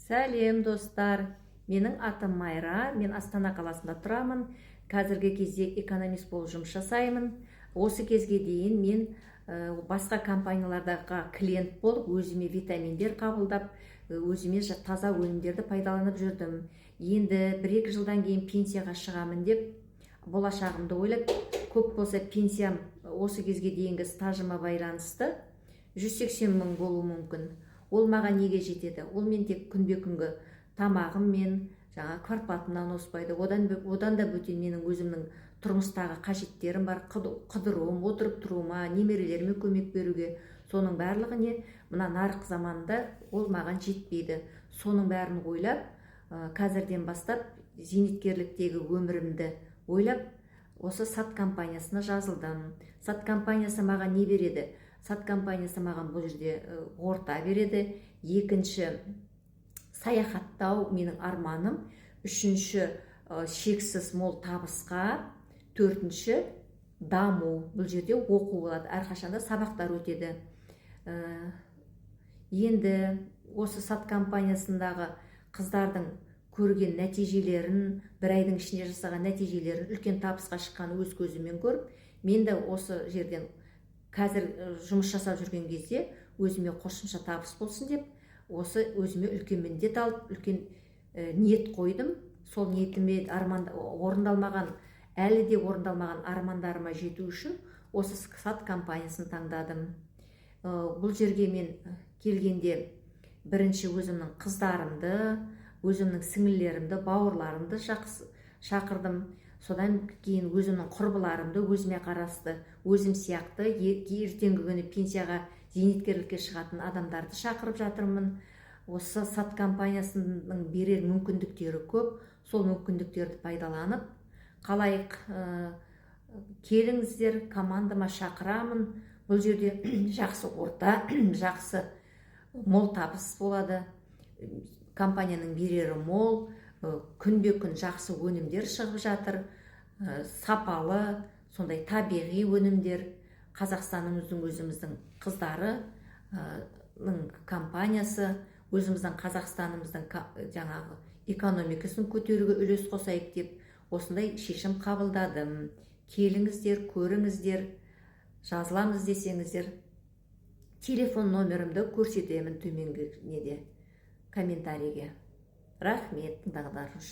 Сәлем достар, менің атым Майра, мен Астана қаласында тұрамын. Қазіргі кезде экономист болып жұмыс жасаймын. Осы кезге дейін мен басқа компаниялардағы клиент болып, өзіме витаминдер қабылдап, өзіме таза өнімдерді пайдаланып жүрдім. Енді 1-2 жылдан кейін пенсияға шығамын деп, болашағымды ойлап, көп болса пенсиям осы кезге дейінгі стажыма байланысты 180 мың болуы мүмкін. Ол маған неге жетеді? Ол мен тек күнбе-күнгі тамағым мен квартплатымнан оспайды. Одан да бөтен менің өзімнің тұрмыстағы қажеттерім бар, қыдыруым, отырып тұруыма, немерелеріме көмек беруге. Соның барлығы не? Мына нарық заманында ол маған жетпейді. Соның бәрін ойлап, қазірден бастап зейнеткерліктегі өмірімді ойлап, осы сат компаниясына жазылдым. Сат компаниясы маған не береді? Сат компаниясы маған бұл жерде орта береді. Екінші, саяхаттау менің арманым. Үшінші, шексіз мол табысқа. Төртінші, даму. Бұл жерде оқу болады. Әрқашанда сабақтар өтеді. Енді осы сат компаниясындағы қыздардың көрген нәтижелерін, 1 айдың ішінде жасаған нәтижелерін, үлкен табысқа шыққаны өз көзіммен көріп, мен де осы жерден қазір жұмыс жасап жүрген кезде өзіме қосымша табыс болсын деп, осы өзіме үлкен міндет алып, үлкен ниет қойдым. Сол ниетіме орындалмаған, әлі де орындалмаған армандарыма жету үшін осы сат компаниясын таңдадым. Бұл жерге мен келгенде бірінші өзімнің қыздарымды, өзімнің сіңілілерімді, бауырларымды шақырдым. Содан кейін өзімнің құрбыларымды, өзіме қарасты, өзім сияқты ертеңгі күні пенсияға, зейнеткерлікке шығатын адамдарды шақырып жатырмын. Осы сат компаниясының берер мүмкіндіктері көп. Сол мүмкіндіктерді пайдаланып, қалайық, келіңіздер, командама шақырамын. Бұл жерде жақсы орта, жақсы мол табыс болады. Компанияның берері мол, күнбе-күн жақсы өнімдер шығып жатыр, сапалы, сондай табиғи өнімдер. Қазақстанымыздың өзіміздің қыздарының компаниясы, өзіміздің Қазақстанымыздың жаңағы экономикасын көтеруге үлес қосайық деп, осындай шешім қабылдадым. Келіңіздер, көріңіздер, жазыламыз десеңіздер, телефон номерімді көрсетемін төменгі комментарийге. Рахмет, тыңдағандарыңыз үшін.